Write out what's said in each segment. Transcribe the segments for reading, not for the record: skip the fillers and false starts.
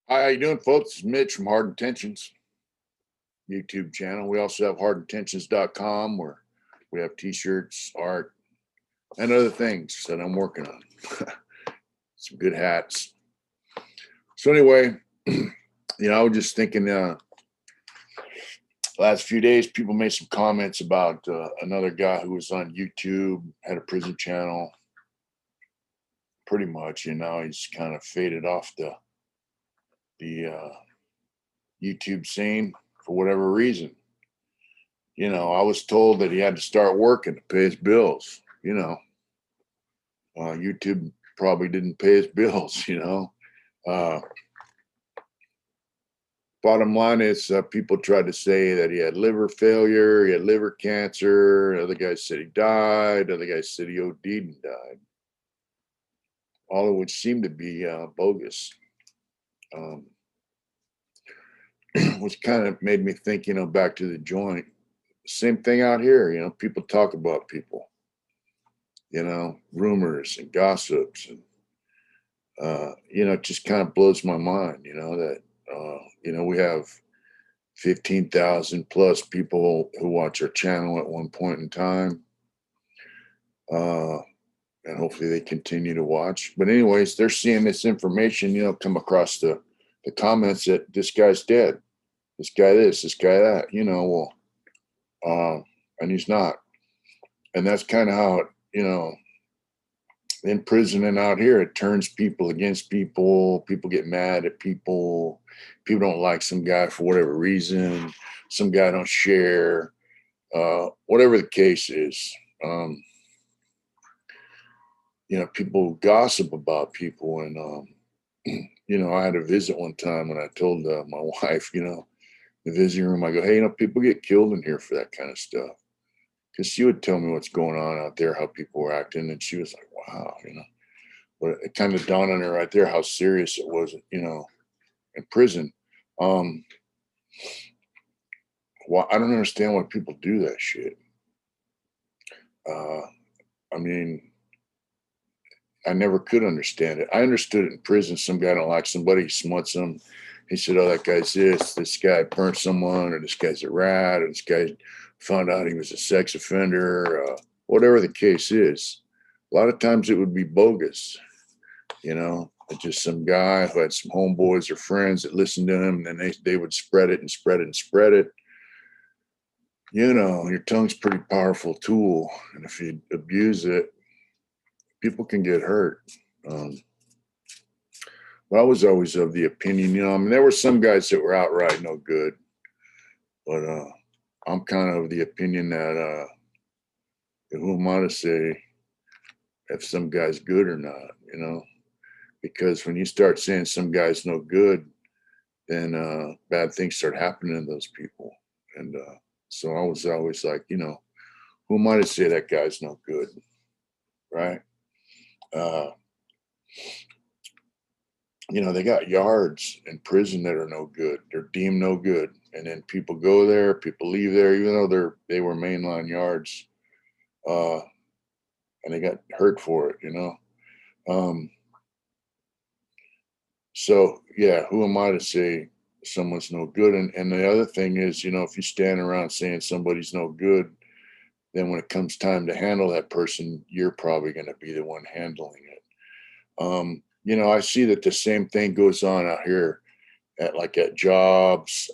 Hi, how you doing, folks? It's Mitch from Hard Intentions YouTube channel. We also have hardintentions.com where we have t-shirts, art, and other things that I'm working on. Some good hats. So anyway, I was just thinking last few days, people made some comments about another guy who was on YouTube, had a prison channel. Pretty much, he's kind of faded off the YouTube scene for whatever reason. I was told that he had to start working to pay his bills. YouTube probably didn't pay his bills. Uh, Bottom line is, people tried to say that he had liver failure, he had liver cancer. Other guys said he died. Other guys said he OD'd and died. All of which seemed to be bogus. Which kind of made me think, back to the joint. Same thing out here. People talk about people. Rumors and gossips, and it just kind of blows my mind. That we have 15,000 plus people who watch our channel at one point in time. And hopefully they continue to watch. But anyways, they're seeing this information, come across the comments that this guy's dead. This guy this guy that, and he's not. And that's kind of how it, in prison and out here, it turns people against people. People get mad at people. People don't like some guy for whatever reason. Some guy don't share. Whatever the case is, people gossip about people. And, I had a visit one time and I told my wife, the visiting room, I go, hey, people get killed in here for that kind of stuff. Because she would tell me what's going on out there, how people were acting. And she was like, wow, but it kind of dawned on her right there how serious it was, in prison. Well, I don't understand why people do that shit. I mean, I never could understand it. I understood it in prison. Some guy don't like somebody, he smuts them. He said, oh, that guy's this guy burnt someone, or this guy's a rat, or this guy found out he was a sex offender, whatever the case is. A lot of times it would be bogus, it's just some guy who had some homeboys or friends that listened to him, and then they would spread it and spread it and spread it. Your tongue's a pretty powerful tool, and if you abuse it, people can get hurt. But I was always of the opinion, there were some guys that were outright no good, but I'm kind of the opinion that who am I to say if some guy's good or not, because when you start saying some guy's no good, then bad things start happening to those people. And so I was always like, who am I to say that guy's no good, right? They got yards in prison that are no good. They're deemed no good. And then people go there, people leave there, even though they were mainline yards. And they got hurt for it, So yeah, who am I to say someone's no good? And the other thing is, if you stand around saying somebody's no good, then when it comes time to handle that person, you're probably going to be the one handling it. I see that the same thing goes on out here at jobs.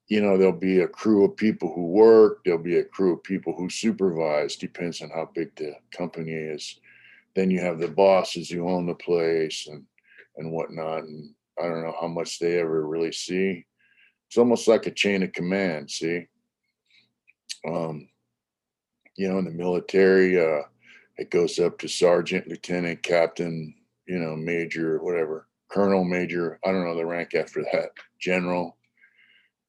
There'll be a crew of people who work. There'll be a crew of people who supervise, depends on how big the company is. Then you have the bosses who own the place and whatnot. And I don't know how much they ever really see. It's almost like a chain of command, see? In the military, it goes up to sergeant, lieutenant, captain, major, whatever, colonel, major. I don't know the rank after that. General.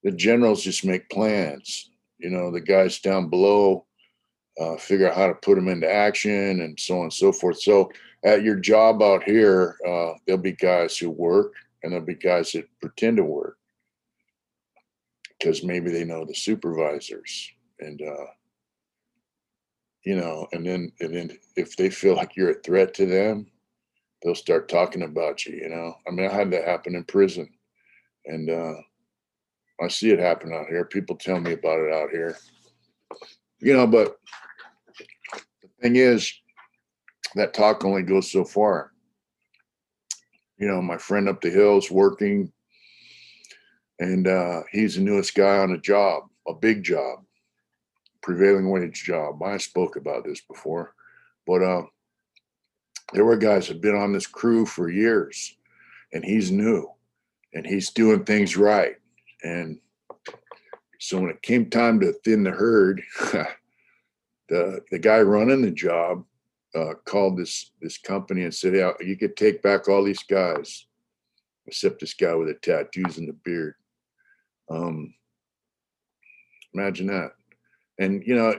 The generals just make plans. The guys down below figure out how to put them into action and so on and so forth. So at your job out here, there'll be guys who work and there'll be guys that pretend to work because maybe they know the supervisors. And, and then if they feel like you're a threat to them, they'll start talking about you, you know. I mean, I had that happen in prison, and I see it happen out here. People tell me about it out here, you know, but the thing is, that talk only goes so far. You know, my friend up the hill is working, and he's the newest guy on a job, a big job, prevailing wage job. I spoke about this before, but there were guys that have been on this crew for years, and he's new, and he's doing things right. And so when it came time to thin the herd, the guy running the job called this company and said, "Yeah, you could take back all these guys, except this guy with the tattoos and the beard." Imagine that. And you know,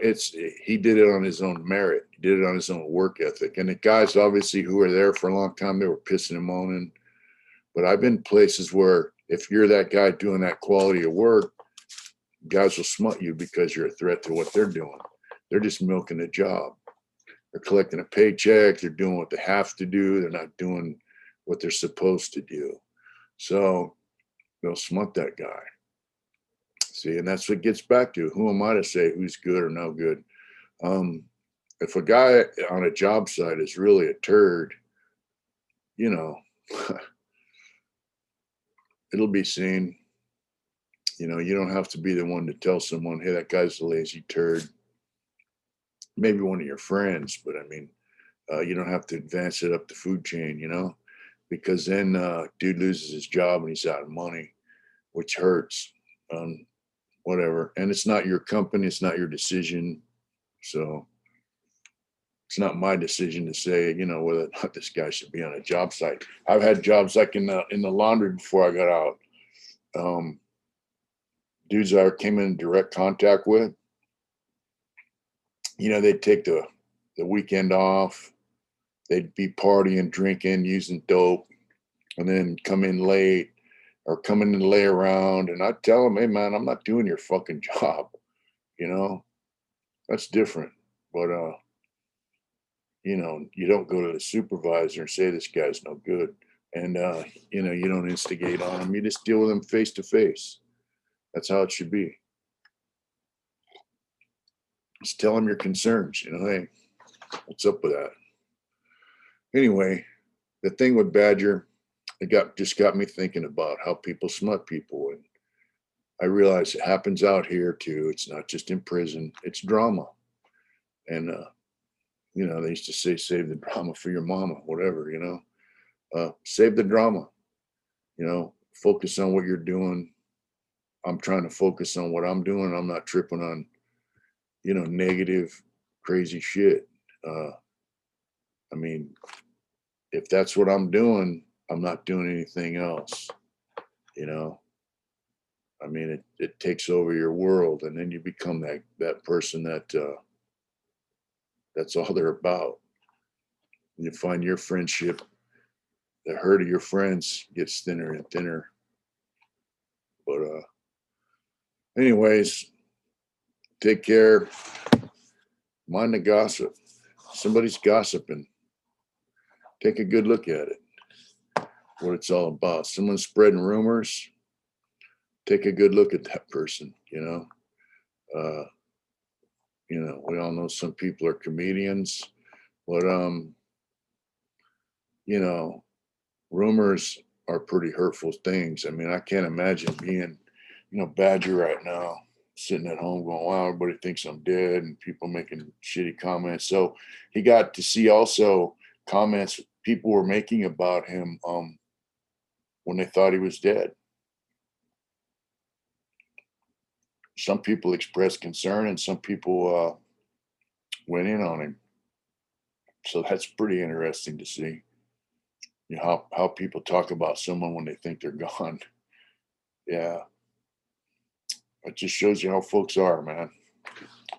he did it on his own merit. He did it on his own work ethic. And the guys, obviously, who were there for a long time, they were pissing and moaning. But I've been places where if you're that guy doing that quality of work, guys will smut you because you're a threat to what they're doing. They're just milking the job. They're collecting a paycheck. They're doing what they have to do. They're not doing what they're supposed to do. So they'll smut that guy. See, and that's what gets back to, who am I to say who's good or no good? If a guy on a job site is really a turd, you know, it'll be seen. You know, you don't have to be the one to tell someone, hey, that guy's a lazy turd. Maybe one of your friends, but I mean, you don't have to advance it up the food chain, you know, because then dude loses his job and he's out of money, which hurts. Whatever. And it's not your company, it's not your decision. So it's not my decision to say, you know, whether or not this guy should be on a job site. I've had jobs like in the laundry before I got out. Dudes I came in direct contact with, you know, they'd take the weekend off. They'd be partying, drinking, using dope, and then come in late or come in and lay around. And I'd tell them, hey, man, I'm not doing your fucking job. You know, that's different. But, you know, you don't go to the supervisor and say this guy's no good. And, you know, you don't instigate on them. You just deal with them face to face. That's how it should be. Just tell them your concerns. You know, hey, what's up with that? Anyway, the thing with Badger, just got me thinking about how people smut people. And I realize it happens out here too. It's not just in prison, it's drama. And, you know, they used to say, save the drama for your mama, whatever, you know, save the drama, you know, focus on what you're doing. I'm trying to focus on what I'm doing. I'm not tripping on, you know, negative, crazy shit. I mean, if that's what I'm doing, I'm not doing anything else, you know. I mean, it takes over your world, and then you become that person that's all they're about. You find your friendship, the herd of your friends gets thinner and thinner. But anyways, take care. Mind the gossip. Somebody's gossiping. Take a good look at it. What it's all about. Someone's spreading rumors. Take a good look at that person, you know. You know, we all know some people are comedians, but you know, rumors are pretty hurtful things. I mean, I can't imagine being, you know, Badger right now, sitting at home going, wow, everybody thinks I'm dead, and people making shitty comments. So he got to see also comments people were making about him when they thought he was dead. Some people expressed concern and some people went in on him. So that's pretty interesting to see, you know, how people talk about someone when they think they're gone. Yeah. It just shows you how folks are, man.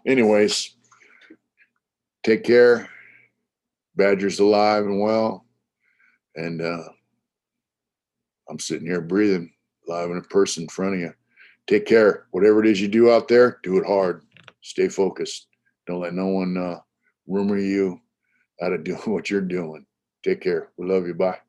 Anyways, take care. Badger's alive and well. And I'm sitting here breathing, live in a person in front of you. Take care. Whatever it is you do out there, do it hard. Stay focused. Don't let no one rumor you out of doing what you're doing. Take care. We love you. Bye.